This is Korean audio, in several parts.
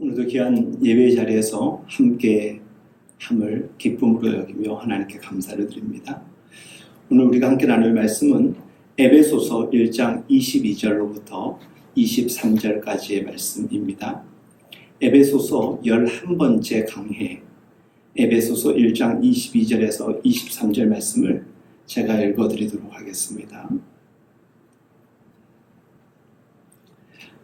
오늘도 귀한 예배 자리에서 함께 함을 기쁨으로 여기며 하나님께 감사를 드립니다. 오늘 우리가 함께 나눌 말씀은 에베소서 1장 22절로부터 23절까지의 말씀입니다. 에베소서 11번째 강해 에베소서 1장 22절에서 23절 말씀을 제가 읽어드리도록 하겠습니다.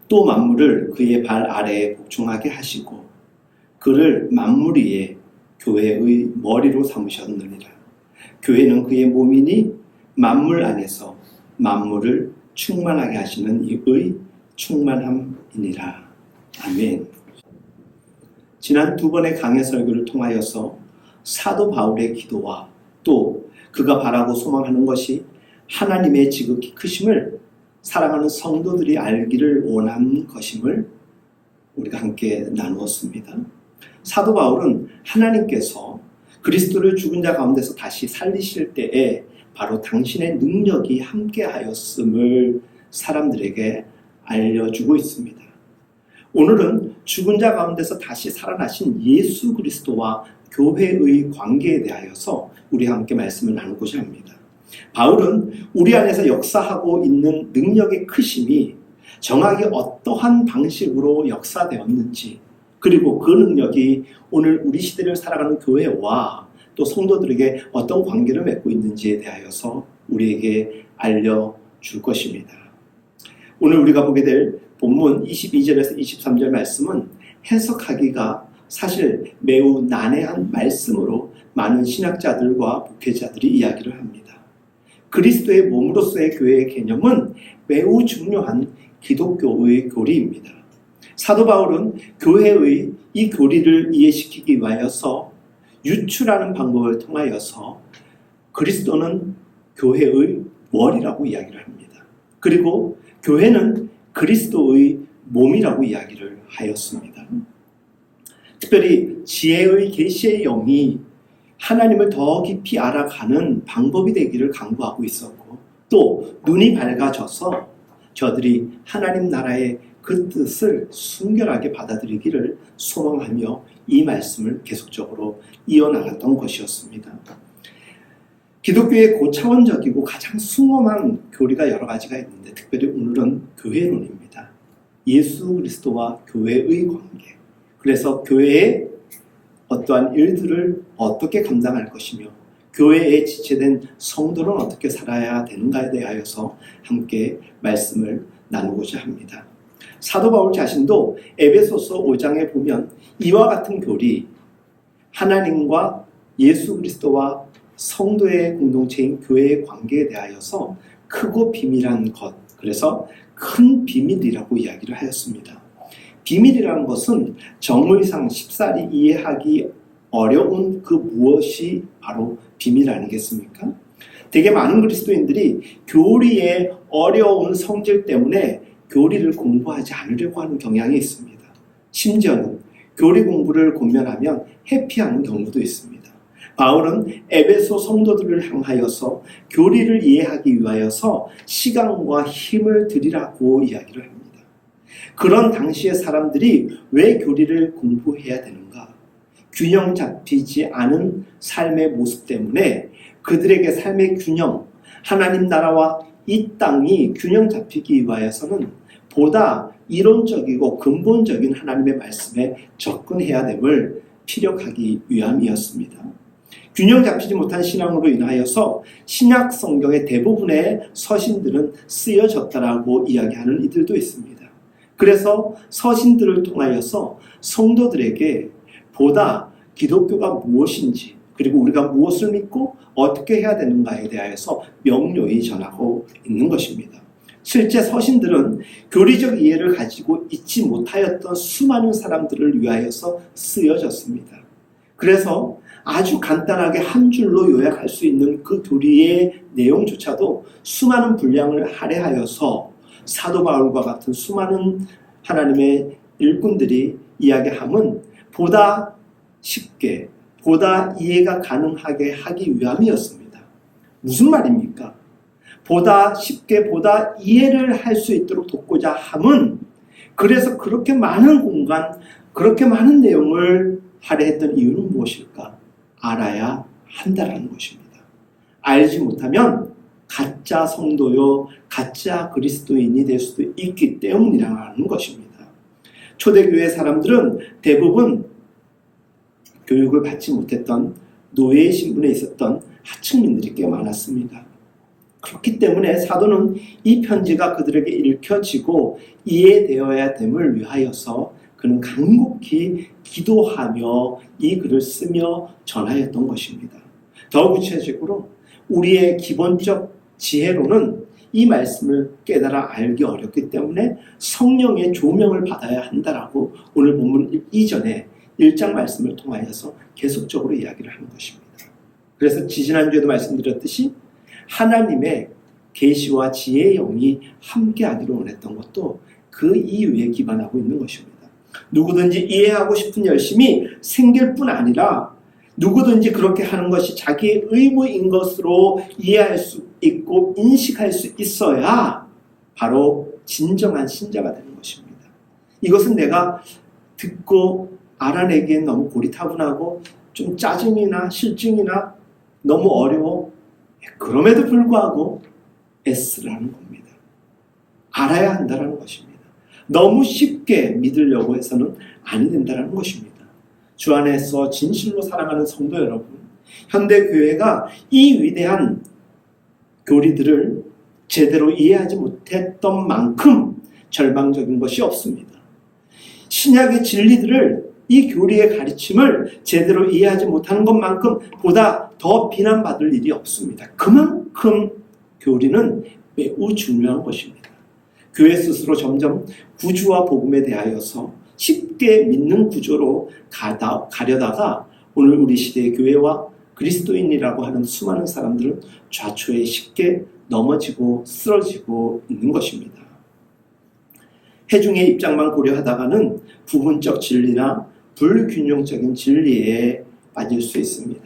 또 만물을 그의 발 아래에 복종하게 하시고 그를 만물 위에 교회의 머리로 삼으셨느니라. 교회는 그의 몸이니 만물 안에서 만물을 충만하게 하시는 이의 충만함이니라. 아멘. 지난 두 번의 강해 설교를 통하여서 사도 바울의 기도와 또 그가 바라고 소망하는 것이 하나님의 지극히 크심을 사랑하는 성도들이 알기를 원한 것임을 우리가 함께 나누었습니다. 사도 바울은 하나님께서 그리스도를 죽은 자 가운데서 다시 살리실 때에 바로 당신의 능력이 함께하였음을 사람들에게 알려주고 있습니다. 오늘은 죽은 자 가운데서 다시 살아나신 예수 그리스도와 교회의 관계에 대하여서 우리와 함께 말씀을 나누고자 합니다. 바울은 우리 안에서 역사하고 있는 능력의 크심이 정확히 어떠한 방식으로 역사되었는지, 그리고 그 능력이 오늘 우리 시대를 살아가는 교회와 또 성도들에게 어떤 관계를 맺고 있는지에 대하여서 우리에게 알려줄 것입니다. 오늘 우리가 보게 될 본문 22절에서 23절 말씀은 해석하기가 사실 매우 난해한 말씀으로 많은 신학자들과 목회자들이 이야기를 합니다. 그리스도의 몸으로서의 교회의 개념은 매우 중요한 기독교의 교리입니다. 사도 바울은 교회의 이 교리를 이해시키기 위하여서 유추라는 방법을 통하여서 그리스도는 교회의 머리라고 이야기를 합니다. 그리고 교회는 그리스도의 몸이라고 이야기를 하였습니다. 특별히 지혜의 계시의 영이 하나님을 더 깊이 알아가는 방법이 되기를 강구하고 있었고, 또 눈이 밝아져서 저들이 하나님 나라의 그 뜻을 순결하게 받아들이기를 소망하며 이 말씀을 계속적으로 이어나갔던 것이었습니다. 기독교의 고차원적이고 가장 숭엄한 교리가 여러 가지가 있는데, 특별히 오늘은 교회론입니다. 예수 그리스도와 교회의 관계, 그래서 교회의 어떠한 일들을 어떻게 감당할 것이며 교회에 지체된 성도는 어떻게 살아야 되는가에 대하여서 함께 말씀을 나누고자 합니다. 사도 바울 자신도 에베소서 5장에 보면 이와 같은 교리, 하나님과 예수 그리스도와 성도의 공동체인 교회의 관계에 대하여서 크고 비밀한 것, 그래서 큰 비밀이라고 이야기를 하였습니다. 비밀이라는 것은 정의상 쉽사리 이해하기 어려운 그 무엇이 바로 비밀 아니겠습니까? 되게 많은 그리스도인들이 교리의 어려운 성질 때문에 교리를 공부하지 않으려고 하는 경향이 있습니다. 심지어는 교리 공부를 권면하면 회피하는 경우도 있습니다. 바울은 에베소 성도들을 향하여서 교리를 이해하기 위하여서 시간과 힘을 들이라고 이야기를 합니다. 그런 당시의 사람들이 왜 교리를 공부해야 되는가? 균형 잡히지 않은 삶의 모습 때문에 그들에게 삶의 균형, 하나님 나라와 이 땅이 균형 잡히기 위하여서는 보다 이론적이고 근본적인 하나님의 말씀에 접근해야 됨을 피력하기 위함이었습니다. 균형 잡히지 못한 신앙으로 인하여서 신약 성경의 대부분의 서신들은 쓰여졌다라고 이야기하는 이들도 있습니다. 그래서 서신들을 통하여서 성도들에게 보다 기독교가 무엇인지, 그리고 우리가 무엇을 믿고 어떻게 해야 되는가에 대하여서 명료히 전하고 있는 것입니다. 실제 서신들은 교리적 이해를 가지고 있지 못하였던 수많은 사람들을 위하여서 쓰여졌습니다. 그래서 아주 간단하게 한 줄로 요약할 수 있는 그 교리의 내용조차도 수많은 분량을 할애하여서 사도 바울과 같은 수많은 하나님의 일꾼들이 이야기함은 보다 쉽게, 보다 이해가 가능하게 하기 위함이었습니다. 무슨 말입니까? 보다 쉽게, 보다 이해를 할 수 있도록 돕고자 함은, 그래서 그렇게 많은 공간, 그렇게 많은 내용을 할애했던 이유는 무엇일까? 알아야 한다라는 것입니다. 알지 못하면 가짜 성도요, 가짜 그리스도인이 될 수도 있기 때문이라는 것입니다. 초대교회 사람들은 대부분 교육을 받지 못했던 노예의 신분에 있었던 하층민들이 꽤 많았습니다. 그렇기 때문에 사도는 이 편지가 그들에게 읽혀지고 이해되어야 됨을 위하여서 그는 간곡히 기도하며 이 글을 쓰며 전하였던 것입니다. 더 구체적으로 우리의 기본적 지혜로는 이 말씀을 깨달아 알기 어렵기 때문에 성령의 조명을 받아야 한다라고 오늘 본문 이전에 1장 말씀을 통하여서 계속적으로 이야기를 하는 것입니다. 그래서 지지난주에도 말씀드렸듯이 하나님의 계시와 지혜의 영이 함께하기를 원했던 것도 그 이유에 기반하고 있는 것입니다. 누구든지 이해하고 싶은 열심이 생길 뿐 아니라 누구든지 그렇게 하는 것이 자기의 의무인 것으로 이해할 수 있고 인식할 수 있어야 바로 진정한 신자가 되는 것입니다. 이것은 내가 듣고 알아내기엔 너무 고리타분하고 좀 짜증이나 실증이나 너무 어려워. 그럼에도 불구하고 애쓰라는 겁니다. 알아야 한다는 것입니다. 너무 쉽게 믿으려고 해서는 아니 된다는 것입니다. 주 안에서 진실로 사랑하는 성도 여러분, 현대교회가 이 위대한 교리들을 제대로 이해하지 못했던 만큼 절망적인 것이 없습니다. 신약의 진리들을 이 교리의 가르침을 제대로 이해하지 못하는 것만큼 보다 더 비난받을 일이 없습니다. 그만큼 교리는 매우 중요한 것입니다. 교회 스스로 점점 구주와 복음에 대하여서 쉽게 믿는 구조로 가려다가 오늘 우리 시대의 교회와 그리스도인이라고 하는 수많은 사람들은 좌초에 쉽게 넘어지고 쓰러지고 있는 것입니다. 회중의 입장만 고려하다가는 부분적 진리나 불균형적인 진리에 빠질 수 있습니다.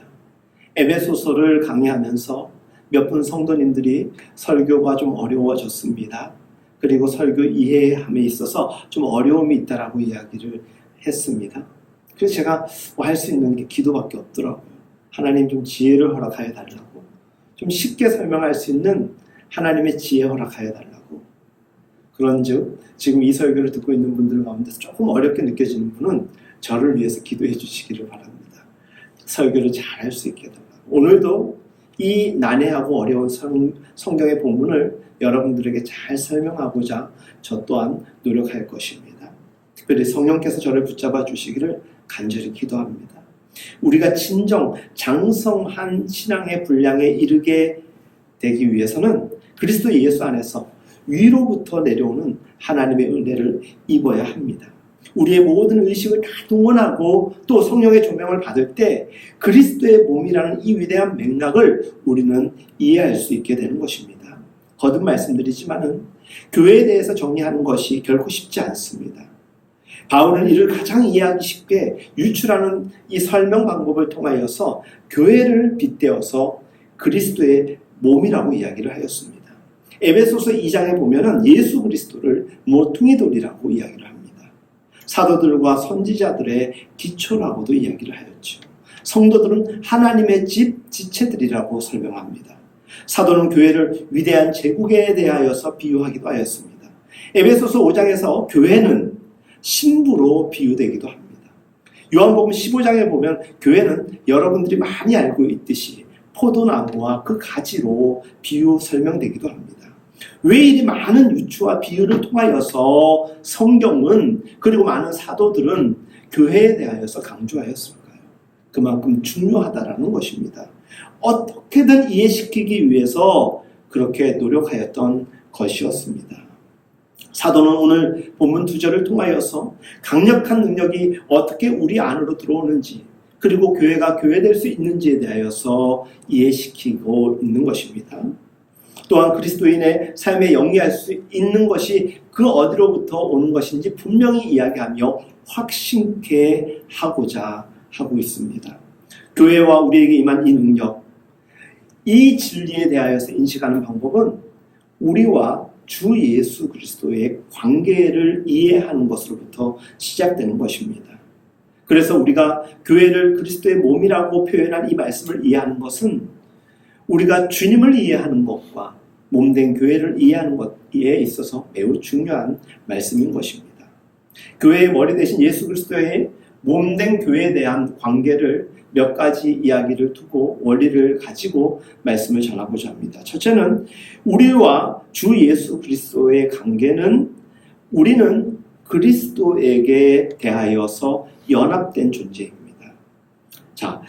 에베소서를 강의하면서 몇 분 성도님들이 설교가 좀 어려워졌습니다. 그리고 설교 이해함에 있어서 좀 어려움이 있다라고 이야기를 했습니다. 그래서 제가 할 수 있는 게 기도밖에 없더라고요. 하나님 좀 지혜를 허락하여 달라고, 좀 쉽게 설명할 수 있는 하나님의 지혜 허락하여 달라고. 그런즉 지금 이 설교를 듣고 있는 분들 가운데서 조금 어렵게 느껴지는 분은 저를 위해서 기도해 주시기를 바랍니다. 설교를 잘 할 수 있게 해달라고. 오늘도 이 난해하고 어려운 성경의 본문을 여러분들에게 잘 설명하고자 저 또한 노력할 것입니다. 특별히 성령께서 저를 붙잡아 주시기를 간절히 기도합니다. 우리가 진정 장성한 신앙의 분량에 이르게 되기 위해서는 그리스도 예수 안에서 위로부터 내려오는 하나님의 은혜를 입어야 합니다. 우리의 모든 의식을 다 동원하고 또 성령의 조명을 받을 때 그리스도의 몸이라는 이 위대한 맥락을 우리는 이해할 수 있게 되는 것입니다. 거듭 말씀드리지만은 교회에 대해서 정리하는 것이 결코 쉽지 않습니다. 바울은 이를 가장 이해하기 쉽게 유추라는 이 설명 방법을 통하여서 교회를 빗대어서 그리스도의 몸이라고 이야기를 하였습니다. 에베소서 2장에 보면은 예수 그리스도를 모퉁이 돌이라고 이야기를 합니다. 사도들과 선지자들의 기초라고도 이야기를 하였죠. 성도들은 하나님의 집 지체들이라고 설명합니다. 사도는 교회를 위대한 제국에 대하여서 비유하기도 하였습니다. 에베소서 5장에서 교회는 신부로 비유되기도 합니다. 요한복음 15장에 보면 교회는 여러분들이 많이 알고 있듯이 포도나무와 그 가지로 비유 설명되기도 합니다. 왜 이리 많은 유추와 비유를 통하여서 성경은 그리고 많은 사도들은 교회에 대하여서 강조하였을까요? 그만큼 중요하다라는 것입니다. 어떻게든 이해시키기 위해서 그렇게 노력하였던 것이었습니다. 사도는 오늘 본문 2절을 통하여서 강력한 능력이 어떻게 우리 안으로 들어오는지 그리고 교회가 교회될 수 있는지에 대하여서 이해시키고 있는 것입니다. 또한 그리스도인의 삶에 영위할 수 있는 것이 그 어디로부터 오는 것인지 분명히 이야기하며 확신케 하고자 하고 있습니다. 교회와 우리에게 임한 이 능력, 이 진리에 대하여서 인식하는 방법은 우리와 주 예수 그리스도의 관계를 이해하는 것으로부터 시작되는 것입니다. 그래서 우리가 교회를 그리스도의 몸이라고 표현한 이 말씀을 이해하는 것은 우리가 주님을 이해하는 것과 몸된 교회를 이해하는 것에 있어서 매우 중요한 말씀인 것입니다. 교회의 머리 대신 예수 그리스도의 몸된 교회에 대한 관계를 몇 가지 이야기를 두고 원리를 가지고 말씀을 전하고자 합니다. 첫째는 우리와 주 예수 그리스도의 관계는 우리는 그리스도에게 대하여서 연합된 존재입니다. 자,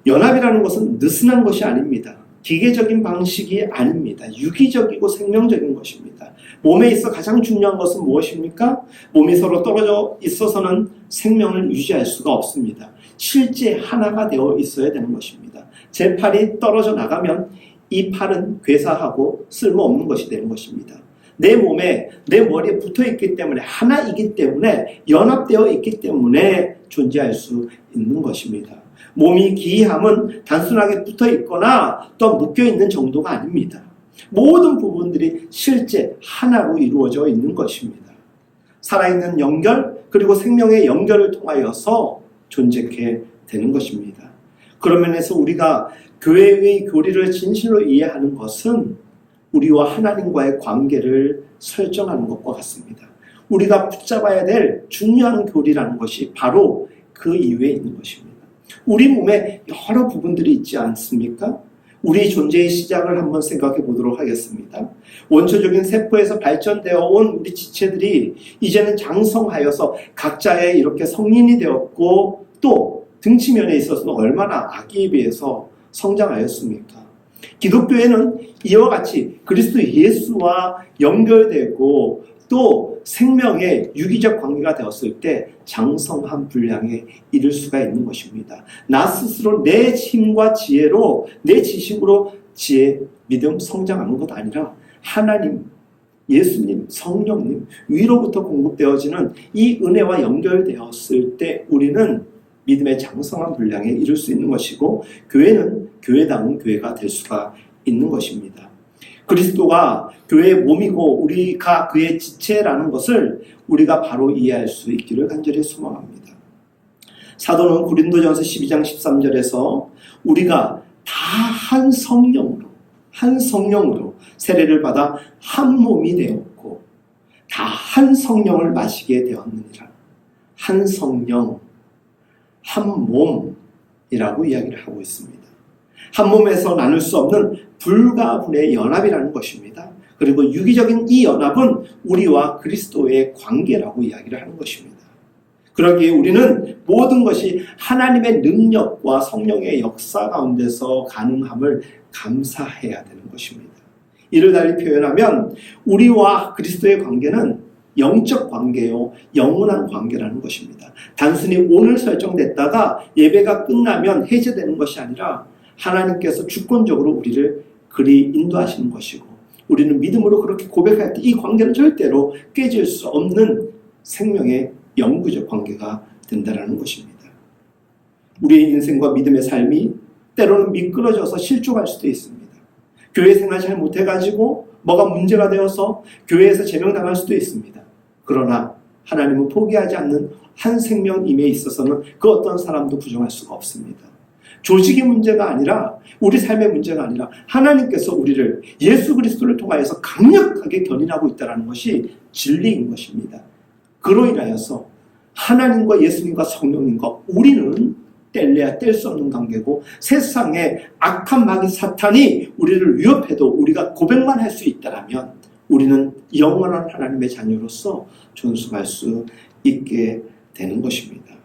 연합이라는 것은 느슨한 것이 아닙니다. 기계적인 방식이 아닙니다. 유기적이고 생명적인 것입니다. 몸에 있어 가장 중요한 것은 무엇입니까? 몸이 서로 떨어져 있어서는 생명을 유지할 수가 없습니다. 실제 하나가 되어 있어야 되는 것입니다. 제 팔이 떨어져 나가면 이 팔은 괴사하고 쓸모없는 것이 되는 것입니다. 내 몸에, 내 머리에 붙어 있기 때문에, 하나이기 때문에, 연합되어 있기 때문에 존재할 수 있는 것입니다. 몸이 기이함은 단순하게 붙어 있거나 또 묶여 있는 정도가 아닙니다. 모든 부분들이 실제 하나로 이루어져 있는 것입니다. 살아있는 연결, 그리고 생명의 연결을 통하여서 존재케 되는 것입니다. 그런 면에서 우리가 교회의 교리를 진실로 이해하는 것은 우리와 하나님과의 관계를 설정하는 것과 같습니다. 우리가 붙잡아야 될 중요한 교리라는 것이 바로 그 이유에 있는 것입니다. 우리 몸에 여러 부분들이 있지 않습니까? 우리 존재의 시작을 한번 생각해 보도록 하겠습니다. 원초적인 세포에서 발전되어 온 우리 지체들이 이제는 장성하여서 각자의 이렇게 성인이 되었고 또 등치면에 있어서는 얼마나 아기에 비해서 성장하였습니까? 기독교에는 이와 같이 그리스도 예수와 연결되고 또 생명의 유기적 관계가 되었을 때 장성한 분량에 이를 수가 있는 것입니다. 나 스스로 내 힘과 지혜로, 내 지식으로 지혜, 믿음, 성장하는 것 아니라 하나님, 예수님, 성령님 위로부터 공급되어지는 이 은혜와 연결되었을 때 우리는 믿음의 장성한 분량에 이를 수 있는 것이고 교회는 교회다운 교회가 될 수가 있는 것입니다. 그리스도가 교회의 몸이고 우리가 그의 지체라는 것을 우리가 바로 이해할 수 있기를 간절히 소망합니다. 사도는 고린도전서 12장 13절에서 우리가 다 한 성령으로 세례를 받아 한 몸이 되었고 다 한 성령을 마시게 되었느니라. 한 성령, 한 몸이라고 이야기를 하고 있습니다. 한 몸에서 나눌 수 없는 불가분의 연합이라는 것입니다. 그리고 유기적인 이 연합은 우리와 그리스도의 관계라고 이야기를 하는 것입니다. 그러기에 우리는 모든 것이 하나님의 능력과 성령의 역사 가운데서 가능함을 감사해야 되는 것입니다. 이를 달리 표현하면 우리와 그리스도의 관계는 영적 관계요, 영원한 관계라는 것입니다. 단순히 오늘 설정됐다가 예배가 끝나면 해제되는 것이 아니라 하나님께서 주권적으로 우리를 그리 인도하시는 것이고 우리는 믿음으로 그렇게 고백할 때 이 관계는 절대로 깨질 수 없는 생명의 영구적 관계가 된다는 것입니다. 우리의 인생과 믿음의 삶이 때로는 미끄러져서 실족할 수도 있습니다. 교회 생활 잘 못해가지고 뭐가 문제가 되어서 교회에서 제명당할 수도 있습니다. 그러나 하나님은 포기하지 않는 한 생명임에 있어서는 그 어떤 사람도 부정할 수가 없습니다. 조직의 문제가 아니라 우리 삶의 문제가 아니라 하나님께서 우리를 예수 그리스도를 통하여서 강력하게 견인하고 있다는 것이 진리인 것입니다. 그로 인하여서 하나님과 예수님과 성령님과 우리는 뗄래야 뗄 수 없는 관계고 세상에 악한 마귀 사탄이 우리를 위협해도 우리가 고백만 할 수 있다면 우리는 영원한 하나님의 자녀로서 존속할 수 있게 되는 것입니다.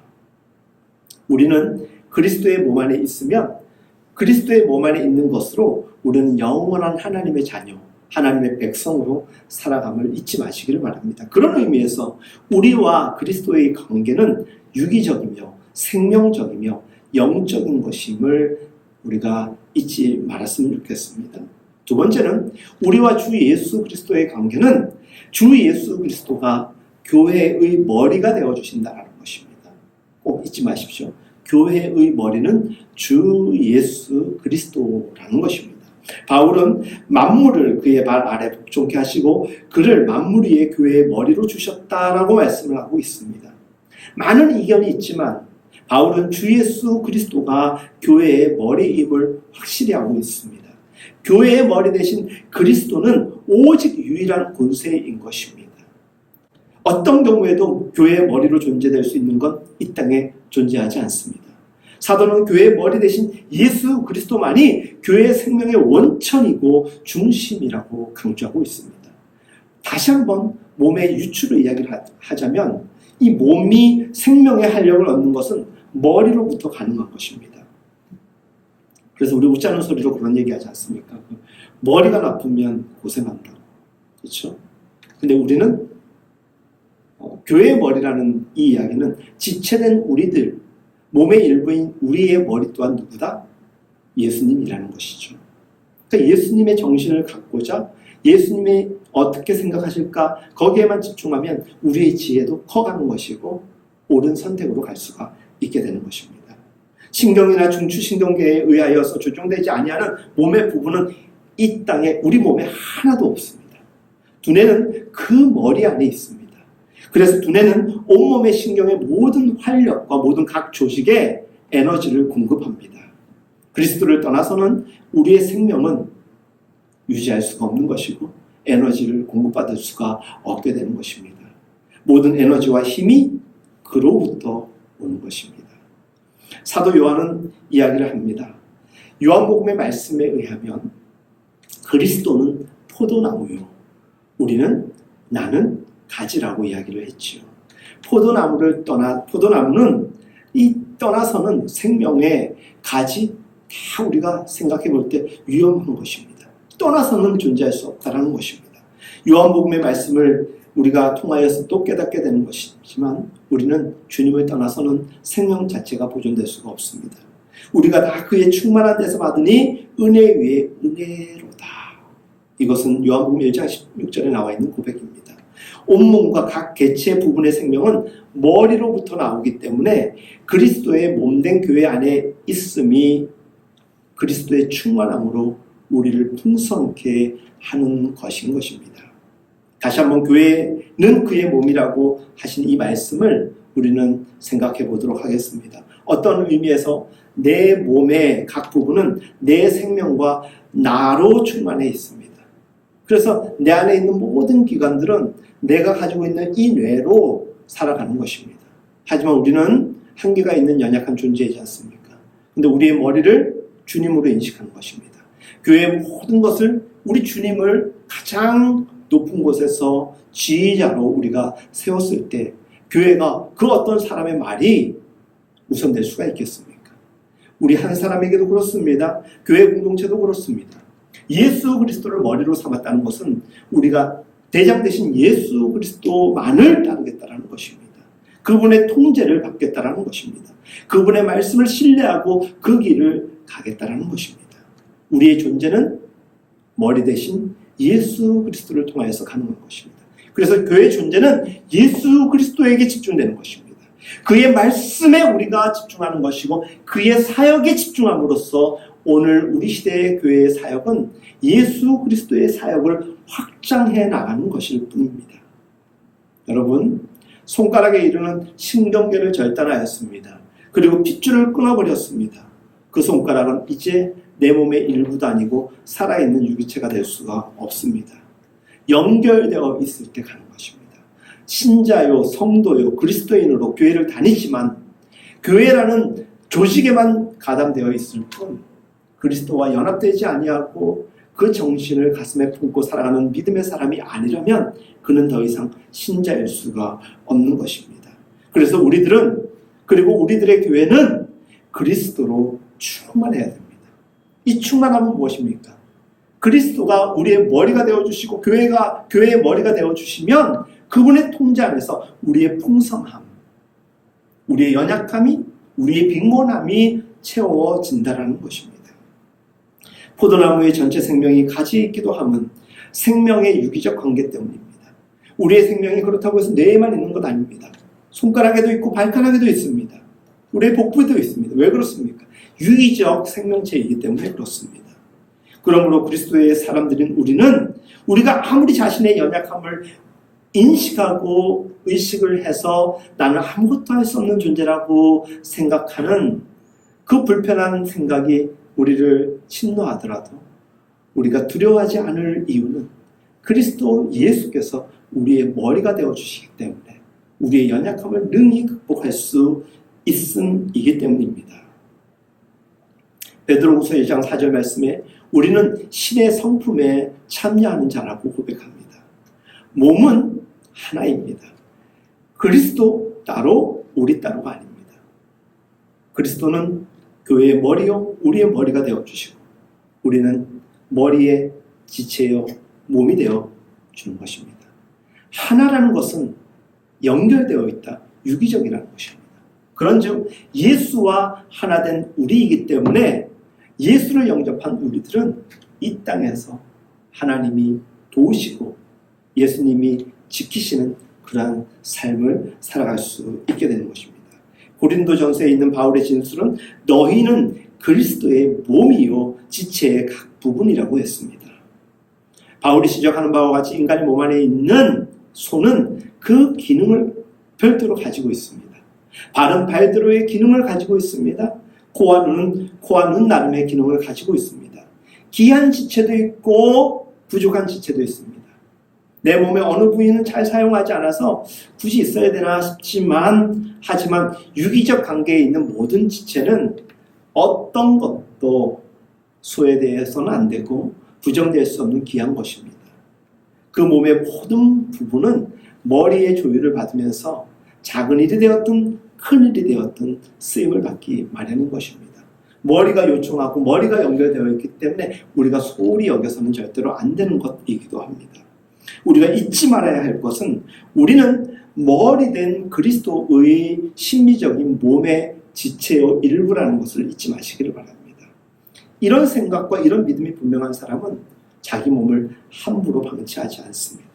우리는 그리스도의 몸 안에 있으면 그리스도의 몸 안에 있는 것으로 우리는 영원한 하나님의 자녀, 하나님의 백성으로 살아감을 잊지 마시기를 바랍니다. 그런 의미에서 우리와 그리스도의 관계는 유기적이며 생명적이며 영적인 것임을 우리가 잊지 말았으면 좋겠습니다. 두 번째는 우리와 주 예수 그리스도의 관계는 주 예수 그리스도가 교회의 머리가 되어주신다는 것입니다. 꼭 잊지 마십시오. 교회의 머리는 주 예수 그리스도라는 것입니다. 바울은 만물을 그의 발 아래 복종케 하시고 그를 만물 위에 교회의 머리로 주셨다라고 말씀을 하고 있습니다. 많은 이견이 있지만 바울은 주 예수 그리스도가 교회의 머리임을 확실히 알고 있습니다. 교회의 머리 대신 그리스도는 오직 유일한 권세인 것입니다. 어떤 경우에도 교회의 머리로 존재될 수 있는 건 이 땅에 존재하지 않습니다. 사도는 교회의 머리 대신 예수 그리스도만이 교회의 생명의 원천이고 중심이라고 강조하고 있습니다. 다시 한번 몸의 유추로 이야기를 하자면 이 몸이 생명의 활력을 얻는 것은 머리로부터 가능한 것입니다. 그래서 우리 웃자는 소리로 그런 얘기하지 않습니까? 머리가 나쁘면 고생한다고. 그렇죠? 근데 우리는 교회의 머리라는 이 이야기는 지체된 우리들, 몸의 일부인 우리의 머리 또한 누구다? 예수님이라는 것이죠. 그러니까 예수님의 정신을 갖고자 예수님이 어떻게 생각하실까 거기에만 집중하면 우리의 지혜도 커가는 것이고 옳은 선택으로 갈 수가 있게 되는 것입니다. 신경이나 중추신경계에 의하여서 조정되지 아니하는 몸의 부분은 이 땅에 우리 몸에 하나도 없습니다. 두뇌는 그 머리 안에 있습니다. 그래서 두뇌는 온몸의 신경의 모든 활력과 모든 각 조직에 에너지를 공급합니다. 그리스도를 떠나서는 우리의 생명은 유지할 수가 없는 것이고 에너지를 공급받을 수가 없게 되는 것입니다. 모든 에너지와 힘이 그로부터 오는 것입니다. 사도 요한은 이야기를 합니다. 요한복음의 말씀에 의하면 그리스도는 포도나무요, 나는 가지라고 이야기를 했지요. 포도나무는 떠나서는 생명의 가지 다 우리가 생각해 볼 때 위험한 것입니다. 떠나서는 존재할 수 없다는 것입니다. 요한복음의 말씀을 우리가 통하여서 또 깨닫게 되는 것이지만 우리는 주님을 떠나서는 생명 자체가 보존될 수가 없습니다. 우리가 다 그의 충만한 데서 받으니 은혜 위에 은혜로다. 이것은 요한복음 1장 16절에 나와 있는 고백입니다. 온몸과 각 개체 부분의 생명은 머리로부터 나오기 때문에 그리스도의 몸된 교회 안에 있음이 그리스도의 충만함으로 우리를 풍성케 하는 것인 것입니다. 다시 한번 교회는 그의 몸이라고 하신 이 말씀을 우리는 생각해 보도록 하겠습니다. 어떤 의미에서 내 몸의 각 부분은 내 생명과 나로 충만해 있습니다. 그래서 내 안에 있는 모든 기관들은 내가 가지고 있는 이 뇌로 살아가는 것입니다. 하지만 우리는 한계가 있는 연약한 존재이지 않습니까? 근데 우리의 머리를 주님으로 인식하는 것입니다. 교회의 모든 것을 우리 주님을 가장 높은 곳에서 지휘자로 우리가 세웠을 때 교회가 그 어떤 사람의 말이 우선될 수가 있겠습니까? 우리 한 사람에게도 그렇습니다. 교회 공동체도 그렇습니다. 예수 그리스도를 머리로 삼았다는 것은 우리가 대장 되신 예수 그리스도만을 따르겠다는 것입니다. 그분의 통제를 받겠다는 것입니다. 그분의 말씀을 신뢰하고 그 길을 가겠다는 것입니다. 우리의 존재는 머리 대신 예수 그리스도를 통하여서 가능한 것입니다. 그래서 교회의 존재는 예수 그리스도에게 집중되는 것입니다. 그의 말씀에 우리가 집중하는 것이고 그의 사역에 집중함으로써 오늘 우리 시대의 교회의 사역은 예수 그리스도의 사역을 확장해 나가는 것일 뿐입니다. 여러분, 손가락에 이르는 신경계를 절단하였습니다. 그리고 핏줄을 끊어버렸습니다. 그 손가락은 이제 내 몸의 일부도 아니고 살아있는 유기체가 될 수가 없습니다. 연결되어 있을 때 가는 것입니다. 신자요, 성도요, 그리스도인으로 교회를 다니지만 교회라는 조직에만 가담되어 있을 뿐 그리스도와 연합되지 아니하고 그 정신을 가슴에 품고 살아가는 믿음의 사람이 아니라면 그는 더 이상 신자일 수가 없는 것입니다. 그래서 그리고 우리들의 교회는 그리스도로 충만해야 됩니다. 이 충만함은 무엇입니까? 그리스도가 우리의 머리가 되어주시고 교회가 교회의 머리가 되어주시면 그분의 통제 안에서 우리의 풍성함, 우리의 연약함이, 우리의 빈곤함이 채워진다는 것입니다. 포도나무의 전체 생명이 가지에 있기도 함은 생명의 유기적 관계 때문입니다. 우리의 생명이 그렇다고 해서 뇌에만 있는 것 아닙니다. 손가락에도 있고 발가락에도 있습니다. 우리의 복부에도 있습니다. 왜 그렇습니까? 유기적 생명체이기 때문에 그렇습니다. 그러므로 그리스도의 사람들인 우리가 아무리 자신의 연약함을 인식하고 의식을 해서 나는 아무것도 할 수 없는 존재라고 생각하는 그 불편한 생각이 우리를 침노하더라도 우리가 두려워하지 않을 이유는 그리스도 예수께서 우리의 머리가 되어주시기 때문에 우리의 연약함을 능히 극복할 수 있음이기 때문입니다. 베드로후서 1장 4절 말씀에 우리는 신의 성품에 참여하는 자라고 고백합니다. 몸은 하나입니다. 그리스도 따로 우리 따로가 아닙니다. 그리스도는 교회의 머리요 우리의 머리가 되어주시고 우리는 머리의 지체요 몸이 되어주는 것입니다. 하나라는 것은 연결되어 있다. 유기적이라는 것입니다. 그런즉 예수와 하나 된 우리이기 때문에 예수를 영접한 우리들은 이 땅에서 하나님이 도우시고 예수님이 지키시는 그러한 삶을 살아갈 수 있게 되는 것입니다. 고린도전서에 있는 바울의 진술은 너희는 그리스도의 몸이요 지체의 각 부분이라고 했습니다. 바울이 지적하는 바와 같이 인간의 몸 안에 있는 손은 그 기능을 별도로 가지고 있습니다. 발은 발대로의 기능을 가지고 있습니다. 코와 눈은 나름의 기능을 가지고 있습니다. 귀한 지체도 있고 부족한 지체도 있습니다. 내 몸의 어느 부위는 잘 사용하지 않아서 굳이 있어야 되나 싶지만 하지만 유기적 관계에 있는 모든 지체는 어떤 것도 소외되어서는 안 되고 부정될 수 없는 귀한 것입니다. 그 몸의 모든 부분은 머리의 조율을 받으면서 작은 일이 되었든 큰 일이 되었든 쓰임을 받기 마련인 것입니다. 머리가 요청하고 머리가 연결되어 있기 때문에 우리가 소홀히 여겨서는 절대로 안 되는 것이기도 합니다. 우리가 잊지 말아야 할 것은 우리는 머리된 그리스도의 심리적인 몸의 지체요 일부라는 것을 잊지 마시기를 바랍니다. 이런 생각과 이런 믿음이 분명한 사람은 자기 몸을 함부로 방치하지 않습니다.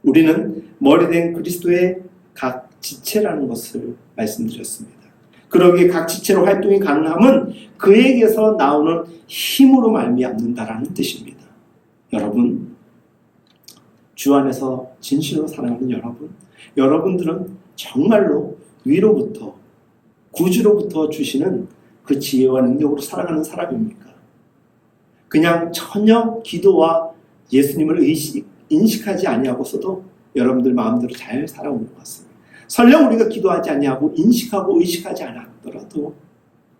우리는 머리된 그리스도의 각 지체라는 것을 말씀드렸습니다. 그러기에 각 지체로 활동이 가능함은 그에게서 나오는 힘으로 말미암는다라는 뜻입니다. 여러분, 주 안에서 진실로 사랑하는 여러분들은 정말로 위로부터 구주로부터 주시는 그 지혜와 능력으로 살아가는 사람입니까? 그냥 전혀 기도와 예수님을 인식하지 아니하고서도 여러분들 마음대로 잘 살아온 것 같습니다. 설령 우리가 기도하지 아니하고 인식하고 의식하지 않았더라도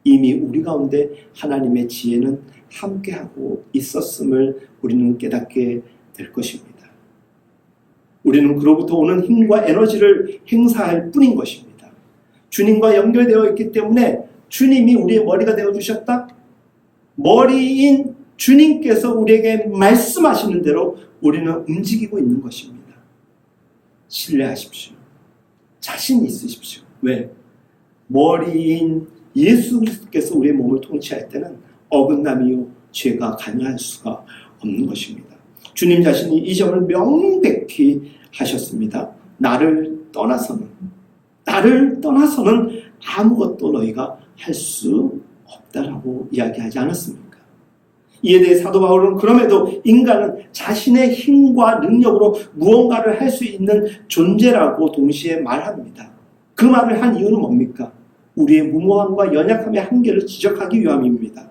이미 우리 가운데 하나님의 지혜는 함께하고 있었음을 우리는 깨닫게 될 것입니다. 우리는 그로부터 오는 힘과 에너지를 행사할 뿐인 것입니다. 주님과 연결되어 있기 때문에 주님이 우리의 머리가 되어주셨다. 머리인 주님께서 우리에게 말씀하시는 대로 우리는 움직이고 있는 것입니다. 신뢰하십시오. 자신 있으십시오. 왜? 머리인 예수 그리스도께서 우리의 몸을 통치할 때는 어긋남이요 죄가 관여할 수가 없는 것입니다. 주님 자신이 이 점을 명백히 하셨습니다. 나를 떠나서는 아무것도 너희가 할 수 없다라고 이야기하지 않았습니까? 이에 대해 사도 바울은 그럼에도 인간은 자신의 힘과 능력으로 무언가를 할 수 있는 존재라고 동시에 말합니다. 그 말을 한 이유는 뭡니까? 우리의 무모함과 연약함의 한계를 지적하기 위함입니다.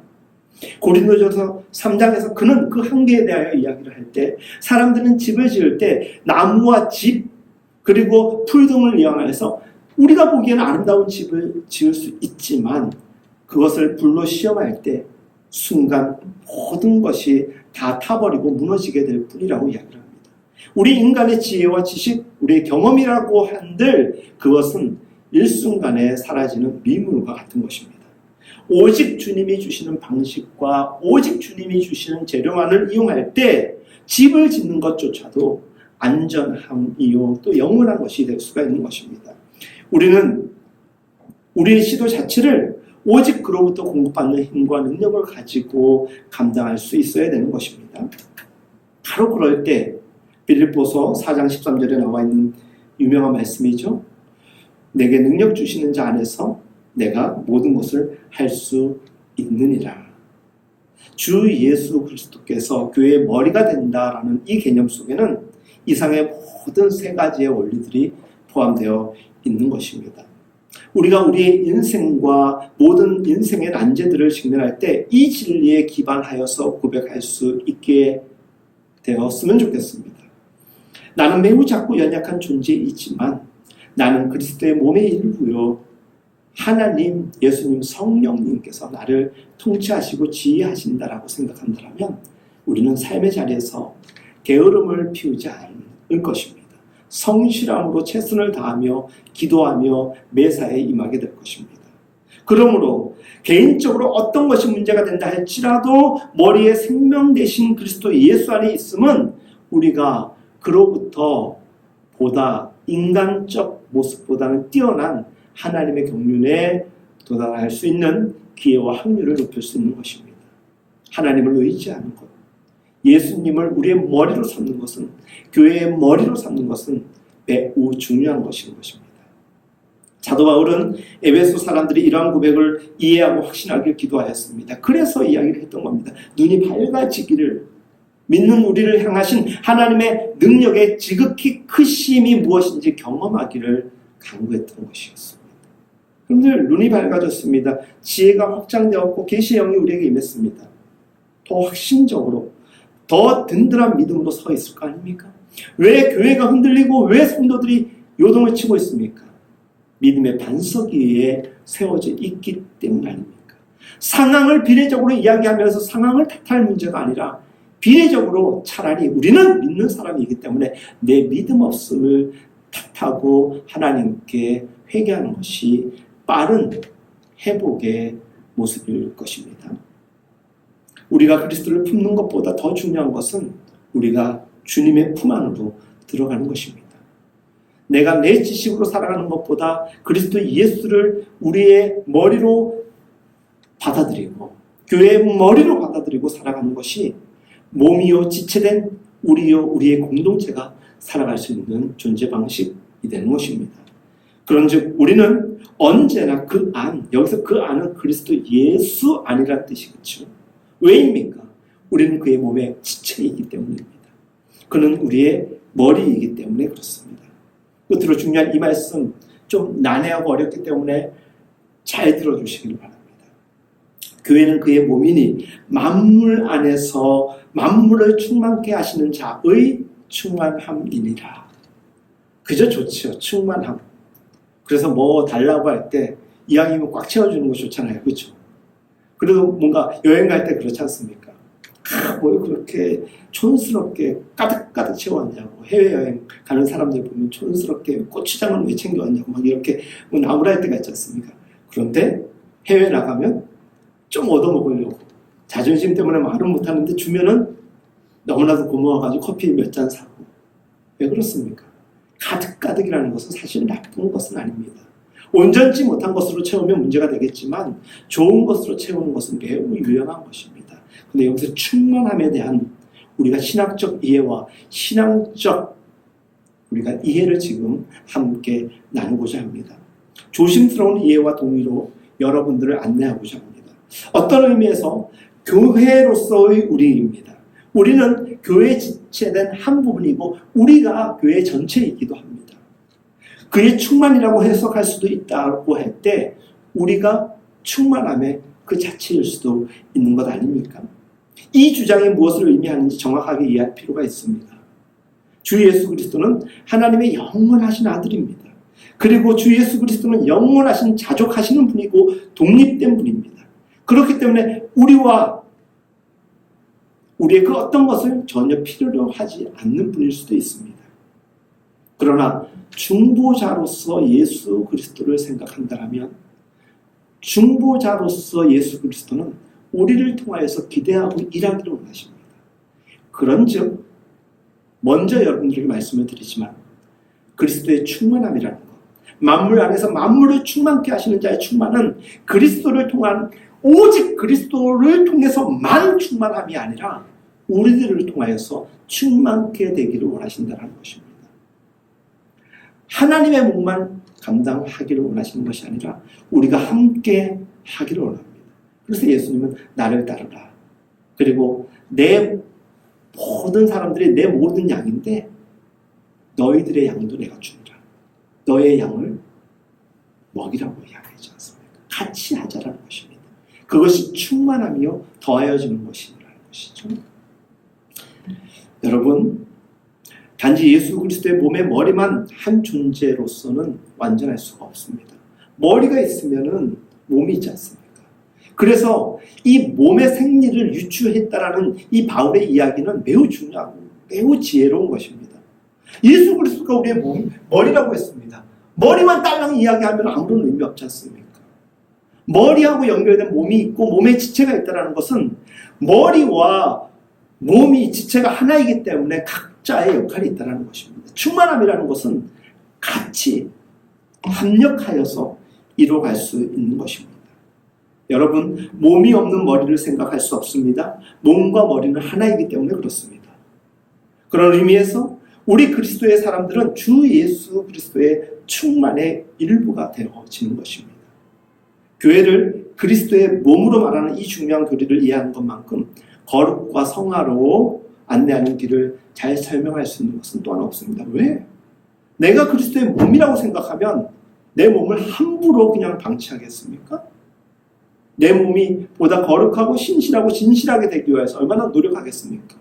고린도전서 3장에서 그는 그 한계에 대하여 이야기를 할 때 사람들은 집을 지을 때 나무와 집 그리고 풀 등을 이용해서 우리가 보기에는 아름다운 집을 지을 수 있지만 그것을 불로 시험할 때 순간 모든 것이 다 타버리고 무너지게 될 뿐이라고 이야기를 합니다. 우리 인간의 지혜와 지식, 우리의 경험이라고 한들 그것은 일순간에 사라지는 미물과 같은 것입니다. 오직 주님이 주시는 방식과 오직 주님이 주시는 재료만을 이용할 때 집을 짓는 것조차도 안전함이요 또 영원한 것이 될 수가 있는 것입니다. 우리는 우리의 시도 자체를 오직 그로부터 공급받는 힘과 능력을 가지고 감당할 수 있어야 되는 것입니다. 바로 그럴 때 빌립보서 4장 13절에 나와 있는 유명한 말씀이죠. 내게 능력 주시는 자 안에서 내가 모든 것을 할 수 있느니라. 주 예수 그리스도께서 교회의 머리가 된다라는 이 개념 속에는 이상의 모든 세 가지의 원리들이 포함되어 있는 것입니다. 우리가 우리의 인생과 모든 인생의 난제들을 직면할 때 이 진리에 기반하여서 고백할 수 있게 되었으면 좋겠습니다. 나는 매우 작고 연약한 존재이지만 나는 그리스도의 몸의 일부요. 하나님, 예수님, 성령님께서 나를 통치하시고 지휘하신다라고 생각한다면 우리는 삶의 자리에서 게으름을 피우지 않을 것입니다. 성실함으로 최선을 다하며 기도하며 매사에 임하게 될 것입니다. 그러므로 개인적으로 어떤 것이 문제가 된다 할지라도 머리에 생명 되신 그리스도 예수 안에 있음은 우리가 그로부터 보다 인간적 모습보다는 뛰어난 하나님의 경륜에 도달할 수 있는 기회와 확률을 높일 수 있는 것입니다. 하나님을 의지하는 것, 예수님을 우리의 머리로 삼는 것은, 교회의 머리로 삼는 것은 매우 중요한 것인 것입니다. 사도 바울은 에베소 사람들이 이러한 고백을 이해하고 확신하기를 기도하였습니다. 그래서 이야기를 했던 겁니다. 눈이 밝아지기를, 믿는 우리를 향하신 하나님의 능력의 지극히 크심이 무엇인지 경험하기를 간구했던 것이었습니다. 여러분들, 눈이 밝아졌습니다. 지혜가 확장되었고 계시의 영이 우리에게 임했습니다. 더 확신적으로, 더 든든한 믿음으로 서 있을 거 아닙니까? 왜 교회가 흔들리고 왜 성도들이 요동을 치고 있습니까? 믿음의 반석 위에 세워져 있기 때문 아닙니까? 상황을 비례적으로 이야기하면서 상황을 탓할 문제가 아니라 비례적으로 차라리 우리는 믿는 사람이기 때문에 내 믿음 없음을 탓하고 하나님께 회개하는 것이 빠른 회복의 모습일 것입니다. 우리가 그리스도를 품는 것보다 더 중요한 것은 우리가 주님의 품 안으로 들어가는 것입니다. 내가 내 지식으로 살아가는 것보다 그리스도 예수를 우리의 머리로 받아들이고 교회의 머리로 받아들이고 살아가는 것이 몸이요 지체된 우리의 공동체가 살아갈 수 있는 존재 방식이 되는 것입니다. 그런즉 우리는 언제나 그 안, 여기서 그 안은 그리스도 예수 안이라는 뜻이겠죠. 왜입니까? 우리는 그의 몸의 지체이기 때문입니다. 그는 우리의 머리이기 때문에 그렇습니다. 끝으로 중요한 이 말씀 좀 난해하고 어렵기 때문에 잘 들어주시길 바랍니다. 교회는 그의 몸이니 만물 안에서 만물을 충만케 하시는 자의 충만함이니라. 그저 좋지요. 충만함. 그래서 뭐 달라고 할 때 이왕이면 꽉 채워주는 거 좋잖아요. 그렇죠? 그래도 뭔가 여행 갈 때 그렇지 않습니까? 뭘 그렇게 촌스럽게 가득가득 채워왔냐고. 해외여행 가는 사람들 보면 촌스럽게 고추장을 왜 챙겨왔냐고 막 이렇게 뭐 나무랄 때가 있지 않습니까? 그런데 해외 나가면 좀 얻어먹으려고 자존심 때문에 말은 못하는데 주면은 너무나도 고마워가지고 커피 몇 잔 사고. 왜 그렇습니까? 가득가득이라는 것은 사실 나쁜 것은 아닙니다. 온전치 못한 것으로 채우면 문제가 되겠지만 좋은 것으로 채우는 것은 매우 유연한 것입니다. 근데 여기서 충만함에 대한 우리가 신학적 이해와 신앙적 우리가 이해를 지금 함께 나누고자 합니다. 조심스러운 이해와 동의로 여러분들을 안내하고자 합니다. 어떤 의미에서 교회로서의 우리입니다. 우리는 교회에 지체된 한 부분이고 우리가 교회 전체이기도 합니다. 그의 충만이라고 해석할 수도 있다고 할 때 우리가 충만함의 그 자체일 수도 있는 것 아닙니까? 이 주장이 무엇을 의미하는지 정확하게 이해할 필요가 있습니다. 주 예수 그리스도는 하나님의 영원하신 아들입니다. 그리고 주 예수 그리스도는 영원하신 자족하시는 분이고 독립된 분입니다. 그렇기 때문에 우리와 우리의 그 어떤 것을 전혀 필요로 하지 않는 분일 수도 있습니다. 그러나 중보자로서 예수 그리스도를 생각한다면 중보자로서 예수 그리스도는 우리를 통하여서 기대하고 일하기를 원하십니다. 그런즉 먼저 여러분들에게 말씀을 드리지만 그리스도의 충만함이라는 것, 만물 안에서 만물을 충만케 하시는 자의 충만은 그리스도를 통한 오직 그리스도를 통해서만 충만함이 아니라 우리들을 통하여서 충만케 되기를 원하신다는 것입니다. 하나님의 몫만 감당하기를 원하시는 것이 아니라 우리가 함께 하기를 원합니다. 그래서 예수님은 나를 따르라. 그리고 내 모든 사람들이 내 모든 양인데 너희들의 양도 내가 주리라. 너의 양을 먹이라고 이야기하지 않습니까? 같이 하자라는 것입니다. 그것이 충만하며 더하여지는 것이라는 것이죠. 여러분, 단지 예수 그리스도의 몸의 머리만 한 존재로서는 완전할 수가 없습니다. 머리가 있으면은 몸이 있지 않습니까? 그래서 이 몸의 생리를 유추했다라는 이 바울의 이야기는 매우 중요하고 매우 지혜로운 것입니다. 예수 그리스도가 우리의 머리라고 했습니다. 머리만 딸랑 이야기하면 아무런 의미 없지 않습니까? 머리하고 연결된 몸이 있고 몸에 지체가 있다는 것은 머리와 몸이 지체가 하나이기 때문에 각자의 역할이 있다는 것입니다. 충만함이라는 것은 같이 합력하여서 이루어갈 수 있는 것입니다. 여러분, 몸이 없는 머리를 생각할 수 없습니다. 몸과 머리는 하나이기 때문에 그렇습니다. 그런 의미에서 우리 그리스도의 사람들은 주 예수 그리스도의 충만의 일부가 되어지는 것입니다. 교회를 그리스도의 몸으로 말하는 이 중요한 교리를 이해하는 것만큼 거룩과 성화로 안내하는 길을 잘 설명할 수 있는 것은 또한 없습니다. 왜? 내가 그리스도의 몸이라고 생각하면 내 몸을 함부로 그냥 방치하겠습니까? 내 몸이 보다 거룩하고 신실하고 진실하게 되기 위해서 얼마나 노력하겠습니까?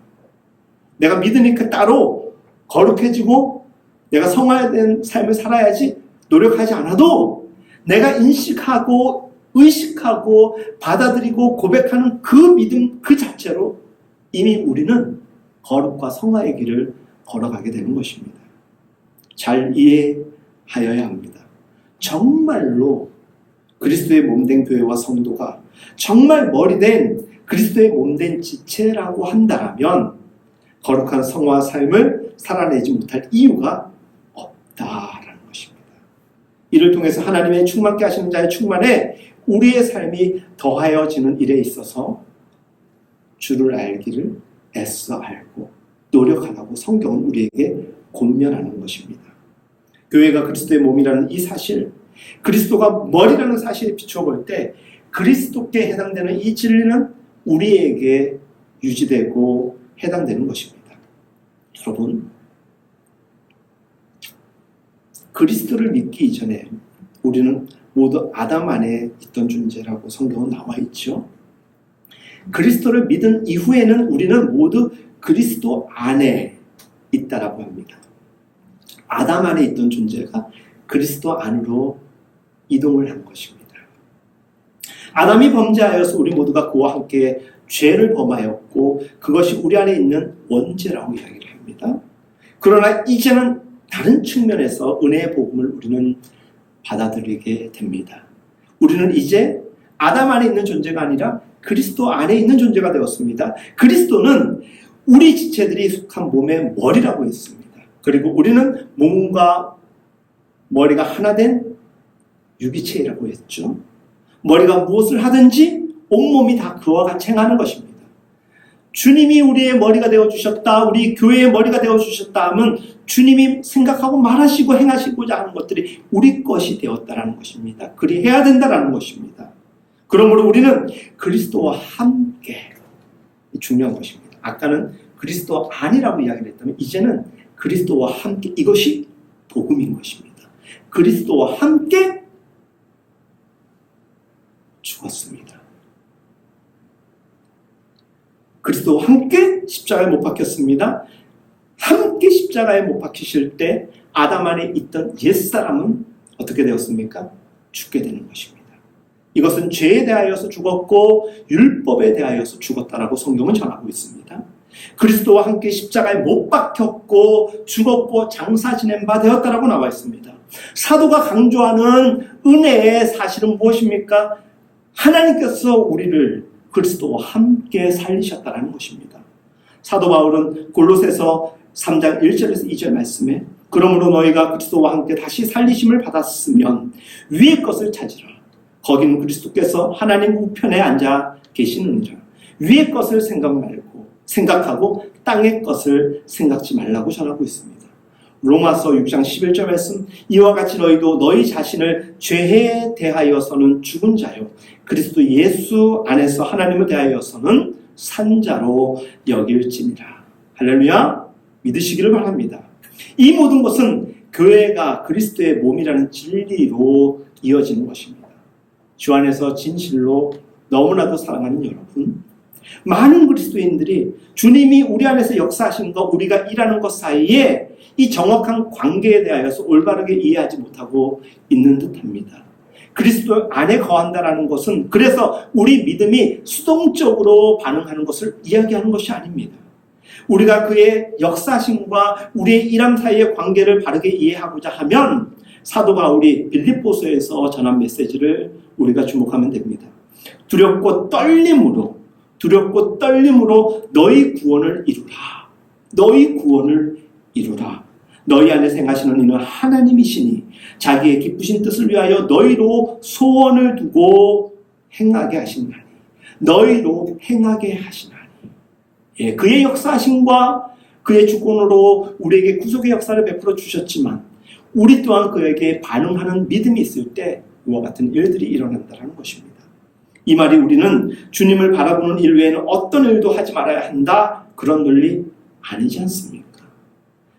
내가 믿으니까 따로 거룩해지고 내가 성화된 삶을 살아야지 노력하지 않아도 내가 인식하고 의식하고 받아들이고 고백하는 그 믿음 그 자체로 이미 우리는 거룩과 성화의 길을 걸어가게 되는 것입니다. 잘 이해하여야 합니다. 정말로 그리스도의 몸된 교회와 성도가 정말 머리된 그리스도의 몸된 지체라고 한다면 거룩한 성화 삶을 살아내지 못할 이유가 없다라는 것입니다. 이를 통해서 하나님의 충만케 하시는 자의 충만에 우리의 삶이 더하여지는 일에 있어서 주를 알기를 애써 알고 노력하라고 성경은 우리에게 권면하는 것입니다. 교회가 그리스도의 몸이라는 이 사실, 그리스도가 머리라는 사실에 비추어 볼 때 그리스도께 해당되는 이 진리는 우리에게 유지되고 해당되는 것입니다. 여러분, 그리스도를 믿기 이전에 우리는 모두 아담 안에 있던 존재라고 성경은 나와 있죠. 그리스도를 믿은 이후에는 우리는 모두 그리스도 안에 있다라고 합니다. 아담 안에 있던 존재가 그리스도 안으로 이동을 한 것입니다. 아담이 범죄하여서 우리 모두가 그와 함께 죄를 범하였고 그것이 우리 안에 있는 원죄라고 이야기를 합니다. 그러나 이제는 다른 측면에서 은혜의 복음을 우리는 받아들이게 됩니다. 우리는 이제 아담 안에 있는 존재가 아니라 그리스도 안에 있는 존재가 되었습니다. 그리스도는 우리 지체들이 속한 몸의 머리라고 했습니다. 그리고 우리는 몸과 머리가 하나 된 유기체라고 했죠. 머리가 무엇을 하든지 온몸이 다 그와 같이 행하는 것입니다. 주님이 우리의 머리가 되어주셨다, 우리 교회의 머리가 되어주셨다 하면 주님이 생각하고 말하시고 행하시고자 하는 것들이 우리 것이 되었다라는 것입니다. 그리 해야 된다라는 것입니다. 그러므로 우리는 그리스도와 함께, 중요한 것입니다. 아까는 그리스도 아니라고 이야기를 했다면 이제는 그리스도와 함께, 이것이 복음인 것입니다. 그리스도와 함께 죽었습니다. 그리스도와 함께 십자가에 못 박혔습니다. 함께 십자가에 못 박히실 때 아담 안에 있던 옛사람은 어떻게 되었습니까? 죽게 되는 것입니다. 이것은 죄에 대하여서 죽었고 율법에 대하여서 죽었다라고 성경은 전하고 있습니다. 그리스도와 함께 십자가에 못 박혔고 죽었고 장사 지낸 바 되었다라고 나와 있습니다. 사도가 강조하는 은혜의 사실은 무엇입니까? 하나님께서 우리를 그리스도와 함께 살리셨다는 것입니다. 사도 바울은 골로새서 3장 1절에서 2절 말씀에 그러므로 너희가 그리스도와 함께 다시 살리심을 받았으면 위의 것을 찾으라. 거기는 그리스도께서 하나님 우편에 앉아 계시느니라. 위의 것을 생각하고 땅의 것을 생각지 말라고 전하고 있습니다. 로마서 6장 11절 말씀, 이와 같이 너희도 너희 자신을 죄에 대하여서는 죽은 자요 그리스도 예수 안에서 하나님을 대하여서는 산 자로 여길지니라. 할렐루야, 믿으시기를 바랍니다. 이 모든 것은 교회가 그리스도의 몸이라는 진리로 이어지는 것입니다. 주 안에서 진실로 너무나도 사랑하는 여러분, 많은 그리스도인들이 주님이 우리 안에서 역사하신 것, 우리가 일하는 것 사이에 이 정확한 관계에 대하여서 올바르게 이해하지 못하고 있는 듯합니다. 그리스도 안에 거한다라는 것은 그래서 우리 믿음이 수동적으로 반응하는 것을 이야기하는 것이 아닙니다. 우리가 그의 역사심과 우리의 일함 사이의 관계를 바르게 이해하고자 하면 사도 바울이 빌립보서에서 전한 메시지를 우리가 주목하면 됩니다. 두렵고 떨림으로 너희 구원을 이루라. 너희 구원을 이루라. 너희 안에 행하시는 이는 하나님이시니 자기의 기쁘신 뜻을 위하여 너희로 소원을 두고 행하게 하시나니. 너희로 행하게 하시나니. 예, 그의 역사하심과 그의 주권으로 우리에게 구속의 역사를 베풀어 주셨지만 우리 또한 그에게 반응하는 믿음이 있을 때 이와 같은 일들이 일어난다는 것입니다. 이 말이 우리는 주님을 바라보는 일 외에는 어떤 일도 하지 말아야 한다, 그런 논리 아니지 않습니까?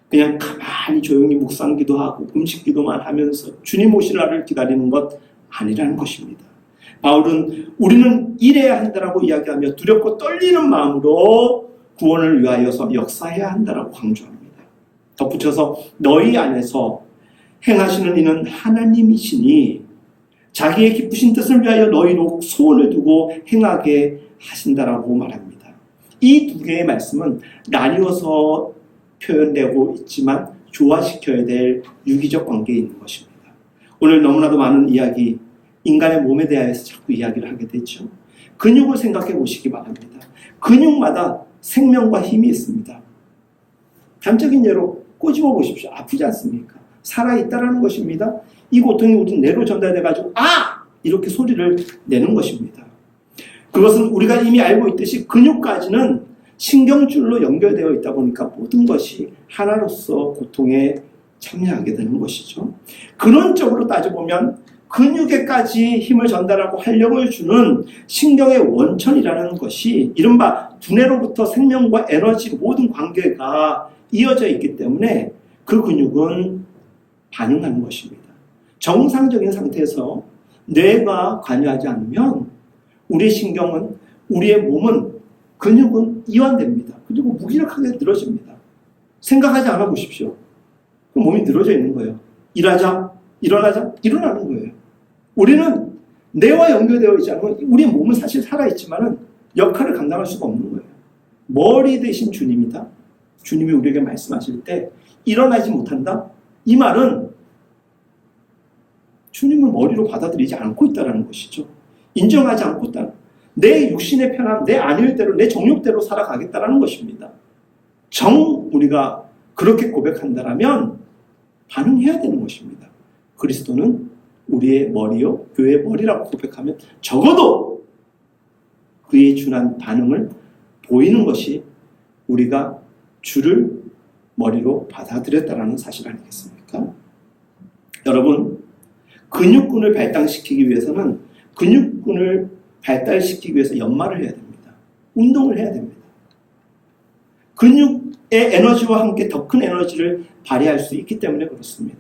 그냥 가만히 조용히 묵상기도 하고 금식기도만 하면서 주님 오실 날을 기다리는 것 아니라는 것입니다. 바울은 우리는 일해야 한다라고 이야기하며 두렵고 떨리는 마음으로 구원을 위하여서 역사해야 한다라고 강조합니다. 덧붙여서 너희 안에서 행하시는 이는 하나님이시니 자기의 기쁘신 뜻을 위하여 너희로 소원을 두고 행하게 하신다라고 말합니다. 이 두 개의 말씀은 나뉘어서 표현되고 있지만 조화시켜야 될 유기적 관계에 있는 것입니다. 오늘 너무나도 많은 이야기, 인간의 몸에 대해서 자꾸 이야기를 하게 되죠. 근육을 생각해 보시기 바랍니다. 근육마다 생명과 힘이 있습니다. 단적인 예로 꼬집어 보십시오. 아프지 않습니까? 살아있다라는 것입니다. 이 고통이 우리 뇌로 전달돼가지고 아! 이렇게 소리를 내는 것입니다. 그것은 우리가 이미 알고 있듯이 근육까지는 신경줄로 연결되어 있다 보니까 모든 것이 하나로서 고통에 참여하게 되는 것이죠. 근원적으로 따져보면 근육에까지 힘을 전달하고 활력을 주는 신경의 원천이라는 것이 이른바 두뇌로부터 생명과 에너지 모든 관계가 이어져 있기 때문에 그 근육은 반응하는 것입니다. 정상적인 상태에서 뇌가 관여하지 않으면 우리의 신경은, 우리의 몸은, 근육은 이완됩니다. 그리고 무기력하게 늘어집니다. 생각하지 않아 보십시오. 그럼 몸이 늘어져 있는 거예요. 일하자, 일어나자, 일어나는 거예요. 우리는 뇌와 연결되어 있지 않으면 우리의 몸은 사실 살아있지만 역할을 감당할 수가 없는 거예요. 머리 대신 주님이다. 주님이 우리에게 말씀하실 때 일어나지 못한다? 이 말은 주님을 머리로 받아들이지 않고 있다는 것이죠. 인정하지 않고 있다. 내 육신의 편함, 내 안일대로, 내 정욕대로 살아가겠다는 것입니다. 우리가 그렇게 고백한다면 반응해야 되는 것입니다. 그리스도는 우리의 머리요, 교회의 머리라고 고백하면 적어도 그의 준한 반응을 보이는 것이 우리가 주를 머리로 받아들였다는 사실 아니겠습니까? 여러분, 근육군을 발달시키기 위해서는 근육군을 발달시키기 위해서 연말을 해야 됩니다. 운동을 해야 됩니다. 근육의 에너지와 함께 더 큰 에너지를 발휘할 수 있기 때문에 그렇습니다.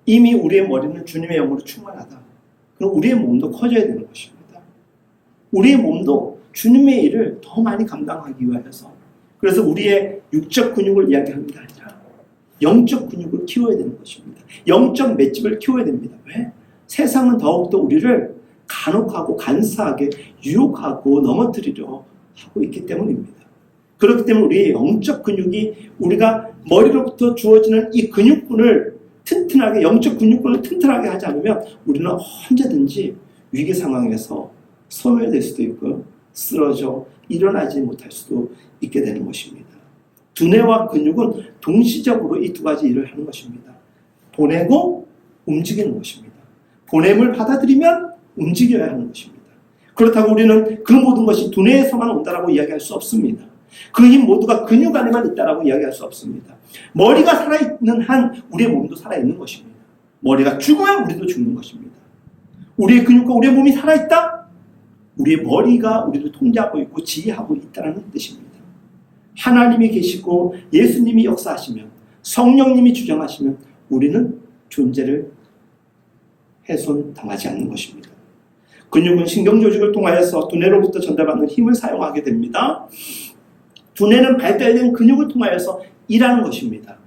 이미 우리의 머리는 주님의 영으로 충만하다. 그럼 우리의 몸도 커져야 되는 것입니다. 우리의 몸도 주님의 일을 더 많이 감당하기 위해서, 그래서 우리의 육적 근육을 이야기하는 게 아니라 영적 근육을 키워야 되는 것입니다. 영적 맷집을 키워야 됩니다. 왜? 세상은 더욱더 우리를 간혹하고 간사하게 유혹하고 넘어뜨리려 하고 있기 때문입니다. 그렇기 때문에 우리의 영적 근육이, 우리가 머리로부터 주어지는 이 근육군을 튼튼하게, 영적 근육군을 튼튼하게 하지 않으면 우리는 언제든지 위기 상황에서 소멸될 수도 있고 쓰러져 일어나지 못할 수도 있게 되는 것입니다. 두뇌와 근육은 동시적으로 이 두 가지 일을 하는 것입니다. 보내고 움직이는 것입니다. 보냄을 받아들이면 움직여야 하는 것입니다. 그렇다고 우리는 그 모든 것이 두뇌에서만 온다라고 이야기할 수 없습니다. 그 힘 모두가 근육 안에만 있다라고 이야기할 수 없습니다. 머리가 살아있는 한 우리의 몸도 살아있는 것입니다. 머리가 죽으면 우리도 죽는 것입니다. 우리의 근육과 우리의 몸이 살아있다? 우리의 머리가 우리를 통제하고 있고 지휘하고 있다는 뜻입니다. 하나님이 계시고 예수님이 역사하시면 성령님이 주장하시면 우리는 존재를 훼손당하지 않는 것입니다. 근육은 신경조직을 통하여서 두뇌로부터 전달받는 힘을 사용하게 됩니다. 두뇌는 발달된 근육을 통하여서 일하는 것입니다.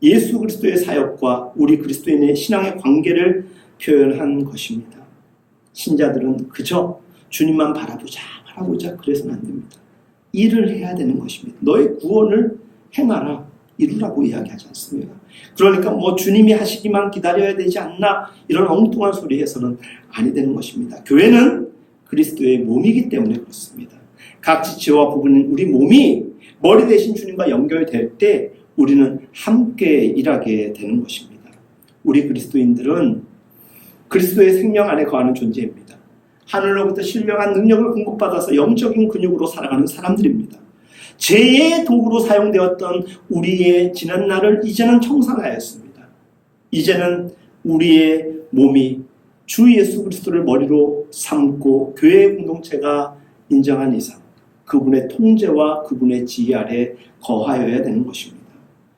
예수 그리스도의 사역과 우리 그리스도인의 신앙의 관계를 표현한 것입니다. 신자들은 그저 주님만 바라보자 그래서는 안 됩니다. 일을 해야 되는 것입니다. 너의 구원을 행하라, 이루라고 이야기하지 않습니다. 그러니까 주님이 하시기만 기다려야 되지 않나, 이런 엉뚱한 소리 해서는 아니 되는 것입니다. 교회는 그리스도의 몸이기 때문에 그렇습니다. 각 지체와 부분인 우리 몸이 머리 대신 주님과 연결될 때 우리는 함께 일하게 되는 것입니다. 우리 그리스도인들은 그리스도의 생명 안에 거하는 존재입니다. 하늘로부터 신령한 능력을 공급받아서 영적인 근육으로 살아가는 사람들입니다. 죄의 도구로 사용되었던 우리의 지난 날을 이제는 청산하였습니다. 이제는 우리의 몸이 주 예수 그리스도를 머리로 삼고 교회의 공동체가 인정한 이상 그분의 통제와 그분의 지휘 아래 거하여야 되는 것입니다.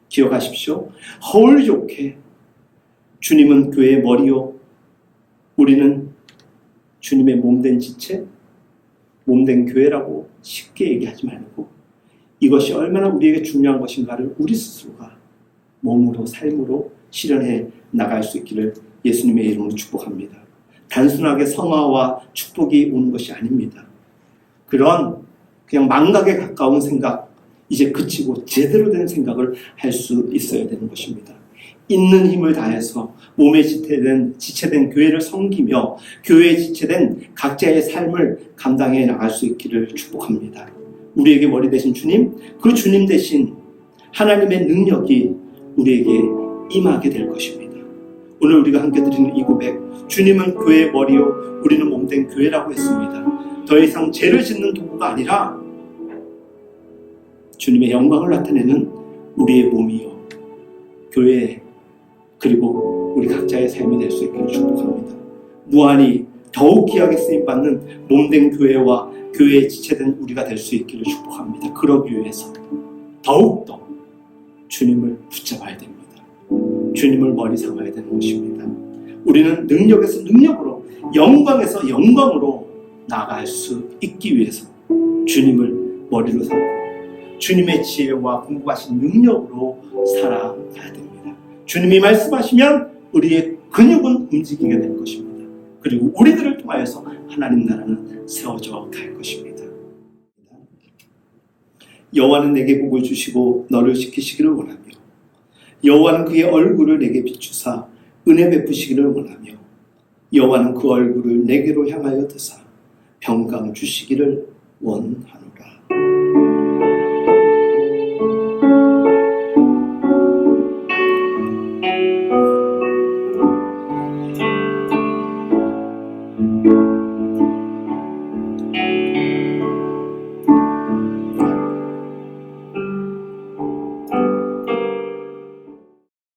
기억하십시오. 허울 좋게 주님은 교회의 머리요, 우리는 주님의 몸된 지체, 몸된 교회라고 쉽게 얘기하지 말고 이것이 얼마나 우리에게 중요한 것인가를 우리 스스로가 몸으로 삶으로 실현해 나갈 수 있기를 예수님의 이름으로 축복합니다. 단순하게 성화와 축복이 오는 것이 아닙니다. 그런 그냥 망각에 가까운 생각 이제 그치고 제대로 된 생각을 할 수 있어야 되는 것입니다. 있는 힘을 다해서 몸에 지체된 교회를 섬기며 교회에 지체된 각자의 삶을 감당해 나갈 수 있기를 축복합니다. 우리에게 머리 되신 주님, 그 주님 대신 하나님의 능력이 우리에게 임하게 될 것입니다. 오늘 우리가 함께 드리는 이 고백, 주님은 교회의 머리요 우리는 몸된 교회라고 했습니다. 더 이상 죄를 짓는 도구가 아니라 주님의 영광을 나타내는 우리의 몸이요 교회, 그리고 우리 각자의 삶이 될 수 있기를 축복합니다. 무한히 더욱 귀하게 쓰임받는 몸된 교회와 교회에 지체된 우리가 될 수 있기를 축복합니다. 그러기 위해서 더욱더 주님을 붙잡아야 됩니다. 주님을 머리 삼아야 되는 것입니다. 우리는 능력에서 능력으로, 영광에서 영광으로 나아갈 수 있기 위해서 주님을 머리로 삼고 주님의 지혜와 공부하신 능력으로 살아가야 됩니다. 주님이 말씀하시면 우리의 근육은 움직이게 될 것입니다. 그리고 우리들을 통하여서 하나님 나라는 세워져 갈 것입니다. 여호와는 내게 복을 주시고 너를 지키시기를 원하며 여호와는 그의 얼굴을 내게 비추사 은혜 베푸시기를 원하며 여호와는 그 얼굴을 내게로 향하여 드사 평강 주시기를 원하노라.